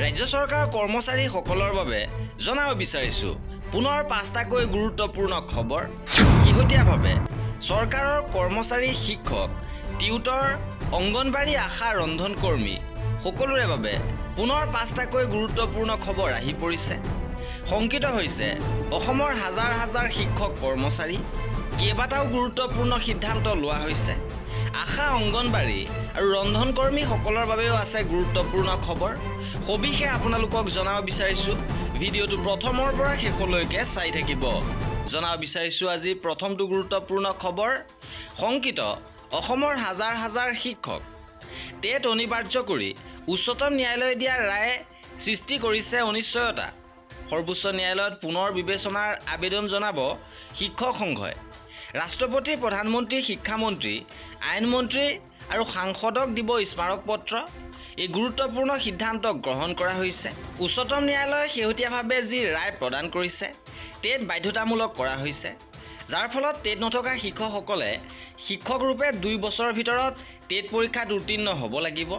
ৰাজ্য চৰকাৰৰ কৰ্মচাৰীসকলৰ বাবে জনাব বিচাৰিছো পুনৰ ৫টাকৈ গুৰুত্বপূৰ্ণ খবৰ। শেহতীয়াভাৱে চৰকাৰৰ কৰ্মচাৰী, শিক্ষক, টিউটৰ, অংগনবাড়ী, আশা, ৰন্ধনকৰ্মী সকলোৰে বাবে পুনৰ ৫টাকৈ গুৰুত্বপূৰ্ণ খবৰ আহি পৰিছে। শংকিত হৈছে অসমৰ হাজাৰ হাজাৰ শিক্ষক কৰ্মচাৰী। কেইবাটাও গুৰুত্বপূৰ্ণ সিদ্ধান্ত লোৱা হৈছে। আশা, অংগনবাড়ী আৰু ৰন্ধনকৰ্মীসকলৰ বাবেও আছে গুৰুত্বপূৰ্ণ খবৰ। সবিশেষ আপোনালোকক জনাব বিচাৰিছোঁ। ভিডিঅ'টো প্ৰথমৰ পৰা শেষলৈকে চাই থাকিব। জনাব বিচাৰিছোঁ আজি প্ৰথমটো গুৰুত্বপূৰ্ণ খবৰ। শংকিত অসমৰ হাজাৰ হাজাৰ শিক্ষক। টেট অনিবাৰ্য কৰি উচ্চতম ন্যায়ালয়ে দিয়া ৰায়ে সৃষ্টি কৰিছে অনিশ্চয়তা। সৰ্বোচ্চ ন্যায়ালয়ত পুনৰ বিবেচনাৰ আবেদন জনাব শিক্ষক সংঘই। ৰাষ্ট্ৰপতি, প্ৰধানমন্ত্ৰী, শিক্ষামন্ত্ৰী, আইনমন্ত্ৰী আৰু সাংসদক দিব স্মাৰকপত্ৰ। এই গুৰুত্বপূৰ্ণ সিদ্ধান্ত গ্ৰহণ কৰা হৈছে। উচ্চতম ন্যায়ালয়ে শেহতীয়াভাৱে যি ৰায় প্ৰদান কৰিছে, টেট বাধ্যতামূলক কৰা হৈছে, যাৰ ফলত টেট নথকা শিক্ষকসকলে শিক্ষকৰূপে 2 বছৰৰ ভিতৰত টেট পৰীক্ষাত উত্তীৰ্ণ হ'ব লাগিব।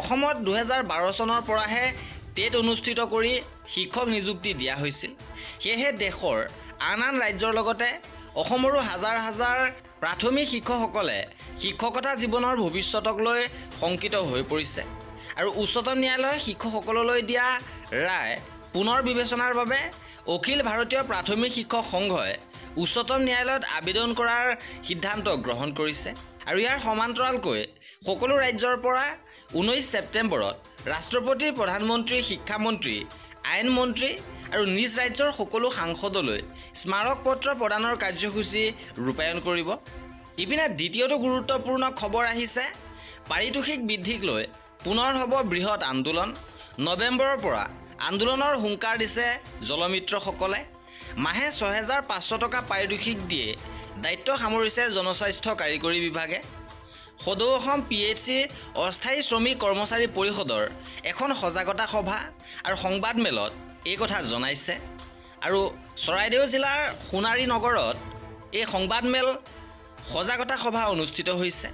অসমত 2012 চনৰ পৰাহে টেট অনুষ্ঠিত কৰি শিক্ষক নিযুক্তি দিয়া হৈছিল। সেয়েহে দেশৰ আন আন ৰাজ্যৰ লগতে অসমৰো হাজাৰ হাজাৰ প্ৰাথমিক শিক্ষকসকলে শিক্ষকতা জীৱনৰ ভৱিষ্যতক লৈ শংকিত হৈ পৰিছে। আৰু উচ্চতম ন্যায়ালয়ে শিক্ষকসকললৈ দিয়া ৰায় পুনৰ বিবেচনাৰ বাবে অখিল ভাৰতীয় প্ৰাথমিক শিক্ষক সংঘই উচ্চতম ন্যায়ালয়ত আবেদন কৰাৰ সিদ্ধান্ত গ্ৰহণ কৰিছে। আৰু ইয়াৰ সমান্তৰালকৈ সকলো ৰাজ্যৰ পৰা 19 ছেপ্টেম্বৰত ৰাষ্ট্ৰপতি, প্ৰধানমন্ত্ৰী, শিক্ষামন্ত্ৰী, আইনমন্ত্ৰী আৰু নিজ ৰাজ্যৰ সকলো সাংসদলৈ স্মাৰকপত্ৰ প্ৰদানৰ কাৰ্যসূচী ৰূপায়ণ কৰিব। ইপিনে দ্বিতীয়টো গুৰুত্বপূৰ্ণ খবৰ আহিছে। পাৰিতোষিক বৃদ্ধিক লৈ পুনৰ হ'ব বৃহৎ আন্দোলন। নৱেম্বৰৰ পৰা আন্দোলনৰ হুংকাৰ দিছে জলমিত্ৰসকলে। মাহে ৬৫০০ টকা পাৰিতোষিক দিয়ে দায়িত্ব সামৰিছে জনস্বাস্থ্য কাৰিকৰী বিভাগে। সদৌ অসম PHC অস্থায়ী শ্ৰমিক কৰ্মচাৰী পৰিষদৰ এখন সজাগতা সভা আৰু সংবাদমেলত এই কথা জনাইছে। আৰু চৰাইদেউ জিলাৰ সোণাৰী নগৰত এই সংবাদমেল সজাগতা সভা অনুষ্ঠিত হৈছে।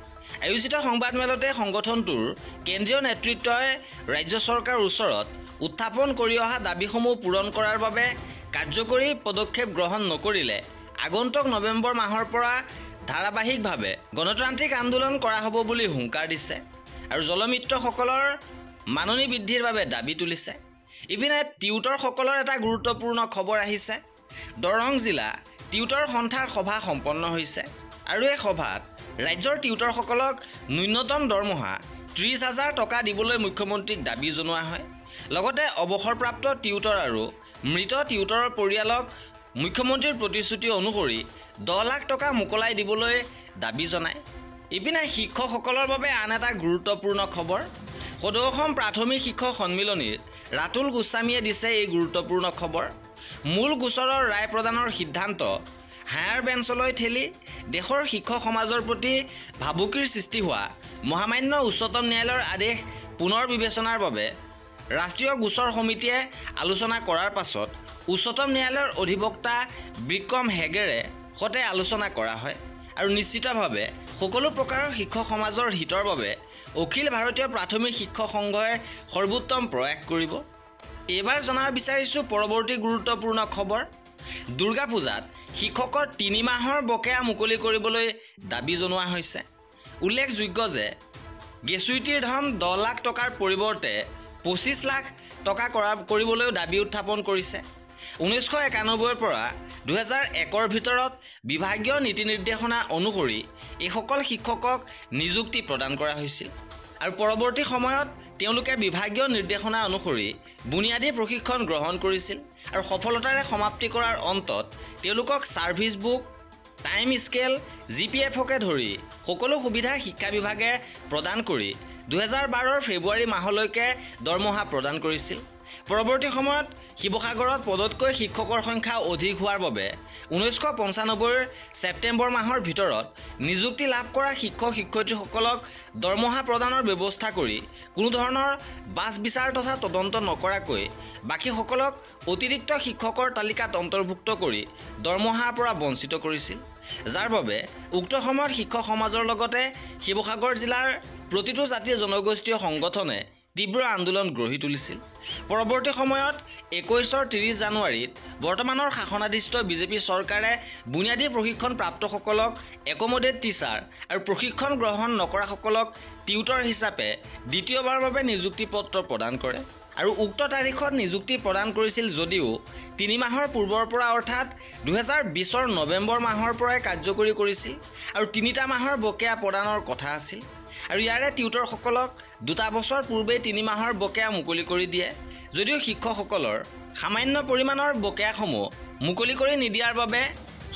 আয়োজিত সংবাদমেলতে সংগঠনটোৰ কেন্দ্ৰীয় নেতৃত্বই ৰাজ্য চৰকাৰৰ ওচৰত উত্থাপন কৰি অহা দাবীসমূহ পূৰণ কৰাৰ বাবে কাৰ্যকৰী পদক্ষেপ গ্ৰহণ নকৰিলে আগন্তুক নৱেম্বৰ মাহৰ পৰা ধাৰাবাহিকভাৱে গণতান্ত্ৰিক আন্দোলন কৰা হ'ব বুলি হুংকাৰ দিছে। আৰু জলমিত্ৰসকলৰ মাননি বৃদ্ধিৰ বাবে দাবী তুলিছে। ইপিনে টিউটৰসকলৰ এটা গুৰুত্বপূৰ্ণ খবৰ আহিছে। দৰং জিলা টিউটৰ সন্থাৰ সভা সম্পন্ন হৈছে। আৰু এই সভাত ৰাজ্যৰ টিউটৰসকলক ন্যূনতম দৰমহা 30,000 টকা দিবলৈ মুখ্যমন্ত্ৰীক দাবী জনোৱা হয়। লগতে অৱসৰপ্ৰাপ্ত টিউটৰ আৰু মৃত টিউটৰৰ পৰিয়ালক মুখ্যমন্ত্ৰীৰ প্ৰতিশ্ৰুতি অনুসৰি 10 লাখ টকা মোকলাই দিবলৈ দাবী জনায়। ইপিনে শিক্ষকসকলৰ বাবে আন এটা গুৰুত্বপূৰ্ণ খবৰ। সদৌ অসম প্ৰাথমিক শিক্ষক সন্মিলনীৰ ৰাতুল গোস্বামীয়ে দিছে এই গুৰুত্বপূৰ্ণ খবৰ। মূল গোচৰৰ ৰায় প্ৰদানৰ সিদ্ধান্ত হায়াৰ বেঞ্চলৈ ঠেলি দেশৰ শিক্ষক সমাজৰ প্ৰতি ভাবুকিৰ সৃষ্টি হোৱা মহামান্য উচ্চতম ন্যায়ালয়ৰ আদেশ পুনৰ বিবেচনাৰ বাবে ৰাষ্ট্ৰীয় গোচৰ সমিতিয়ে আলোচনা কৰাৰ পাছত উচ্চতম ন্যায়ালয়ৰ অধিবক্তা বিক্ৰম হেগেৰে সৈতে আলোচনা কৰা হয়। আৰু নিশ্চিতভাৱে সকলো প্ৰকাৰৰ শিক্ষক সমাজৰ হিতৰ বাবে অখিল ভাৰতীয় প্ৰাথমিক শিক্ষক সংঘই সৰ্বোত্তম প্ৰয়াস কৰিব। এইবাৰ জনাব বিচাৰিছোঁ পৰৱৰ্তী গুৰুত্বপূৰ্ণ খবৰ। দুৰ্গা পূজাত শিক্ষকৰ 3 মাহৰ বকেয়া মুকলি কৰিবলৈ দাবী জনোৱা হৈছে। উল্লেখযোগ্য যে গ্ৰেচুইটিৰ ধন 10 লাখ টকাৰ পৰিৱৰ্তে 25 লাখ টকা কৰিবলৈও দাবী উত্থাপন কৰিছে। 1991 পৰা 2001ৰ ভিতৰত বিভাগীয় নীতি নিৰ্দেশনা অনুসৰি এইসকল শিক্ষকক নিযুক্তি প্ৰদান কৰা হৈছিল। আৰু পৰৱৰ্তী সময়ত তেওঁলোকে বিভাগীয় নিৰ্দেশনা অনুসৰি বুনিয়াদী প্ৰশিক্ষণ গ্ৰহণ কৰিছিল। আৰু সফলতাৰে সমাপ্তি কৰাৰ অন্তত তেওঁলোকক ছাৰ্ভিচ বুক, টাইম স্কেল, GPF-কে ধৰি সকলো সুবিধা শিক্ষা বিভাগে প্ৰদান কৰি 2012ৰ ফেব্ৰুৱাৰী মাহলৈকে দৰমহা প্ৰদান কৰিছিল। পৰৱৰ্তী সময়ত শিৱসাগৰত পদতকৈ শিক্ষকৰ সংখ্যা অধিক হোৱাৰ বাবে 1995ৰ ছেপ্টেম্বৰ মাহৰ ভিতৰত নিযুক্তি লাভ কৰা শিক্ষক শিক্ষয়িত্ৰীসকলক দৰমহা প্ৰদানৰ ব্যৱস্থা কৰি কোনো ধৰণৰ বাছ বিচাৰ তথা তদন্ত নকৰাকৈ বাকীসকলক অতিৰিক্ত শিক্ষকৰ তালিকাত অন্তৰ্ভুক্ত কৰি দৰমহাৰ পৰা বঞ্চিত কৰিছিল। যাৰ বাবে উক্ত সময়ত শিক্ষক সমাজৰ লগতে শিৱসাগৰ জিলাৰ প্ৰতিটো জাতীয় জনগোষ্ঠীয় সংগঠনে তীব্ৰ আন্দোলন গঢ়ি তুলিছিল। পৰৱৰ্তী সময়ত 21ৰ 30 জানুৱাৰীত বৰ্তমানৰ শাসনাধীষ্ঠ বিজেপি চৰকাৰে বুনিয়াদী প্ৰশিক্ষণ প্ৰাপ্তসকলক একমডেট টিচাৰ আৰু প্ৰশিক্ষণ গ্ৰহণ নকৰাসকলক টিউটৰ হিচাপে দ্বিতীয়বাৰৰ বাবে নিযুক্তি পত্ৰ প্ৰদান কৰে আৰু উক্ত তাৰিখত নিযুক্তি প্ৰদান কৰিছিল যদিও 3 মাহৰ পূৰ্বৰ পৰা অৰ্থাৎ 2020ৰ নৱেম্বৰ মাহৰ পৰাই কাৰ্যকৰী কৰিছিল আৰু 3টা মাহৰ বকেয়া প্ৰদানৰ কথা আছিল আৰু ইয়াৰে টিউটৰসকলক 2 বছৰ পূৰ্বে 3 মাহৰ বকেয়া মুকলি কৰি দিয়ে যদিও শিক্ষকসকলৰ সামান্য পৰিমাণৰ বকেয়াসমূহ মুকলি কৰি নিদিয়াৰ বাবে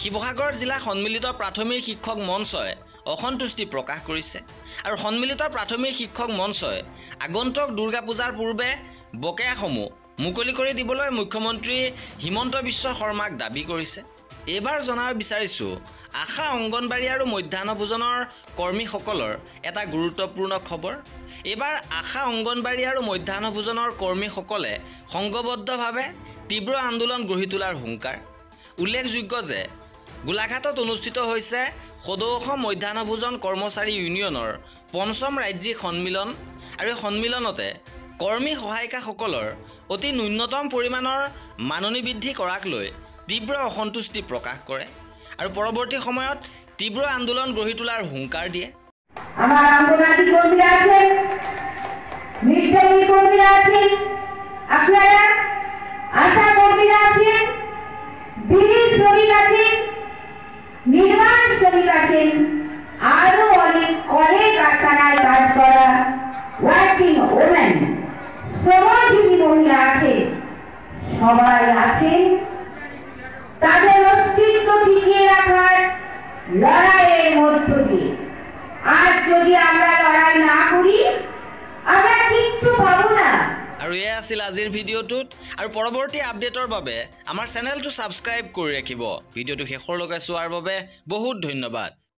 শিৱসাগৰ জিলা সন্মিলিত প্ৰাথমিক শিক্ষক মঞ্চই অসন্তুষ্টি প্ৰকাশ কৰিছে আৰু সন্মিলিত প্ৰাথমিক শিক্ষক মঞ্চই আগন্তুক দুৰ্গা পূজাৰ পূৰ্বে বকেয়াসমূহ মুকলি কৰি দিবলৈ মুখ্যমন্ত্ৰী হিমন্ত বিশ্ব শৰ্মাক দাবী কৰিছে। এইবাৰ জনাব বিচাৰিছোঁ আশা অংগনবাড়ী আৰু মধ্যাহ্ন ভোজনৰ কৰ্মীসকলৰ এটা গুৰুত্বপূৰ্ণ খবৰ। এইবাৰ আশা অংগনবাড়ী আৰু মধ্যাহ্ন ভোজনৰ কৰ্মীসকলে সংঘবদ্ধভাৱে তীব্ৰ আন্দোলন গঢ়ি তোলাৰ হুংকাৰ। উল্লেখযোগ্য যে গোলাঘাটত অনুষ্ঠিত হৈছে সদৌ অসম মধ্যাহ্ন ভোজন কৰ্মচাৰী ইউনিয়নৰ 5ম ৰাজ্যিক সন্মিলন আৰু এই সন্মিলনতে কৰ্মী সহায়িকাসকলৰ অতি ন্যূনতম পৰিমাণৰ মাননি বৃদ্ধি কৰাক লৈ তীব্ৰ অসন্তুষ্টি প্ৰকাশ কৰে আৰু পৰৱৰ্তী সময়ত তীব্ৰ আন্দোলন গঢ়ি তোলাৰ হুংকাৰ দিয়ে। আমার অঙ্গনারী কর্মীরা আছেন, মিড ডে মিল কর্মীরা আছেন, আপনারা আশা কর্মীরা আছেন, বিড়ি শ্রমিক আছেন, নির্মাণ শ্রমিক আছেন, আরো অনেক কলে কারখানায় কাজ করা ওয়ার্কিং ওমেন শ্রমজীবী মহিলা আছেন, সবাই আছেন তাদের অস্তিত্ব টিকিয়ে রাখার লড়াইয়ের মধ্য দিয়ে। আজ যদি আমরা লড়াই না করি আমরা কিচ্ছু পাবো না। আৰু এয়া আছিল আজিৰ ভিডিঅ'টোত আৰু পৰৱৰ্তী আপডেটৰ বাবে আমাৰ চেনেলটো ছাবস্ক্ৰাইব কৰি ৰাখিব। ভিডিঅ'টো শেষলৈকে চোৱাৰ বাবে বহুত ধন্যবাদ।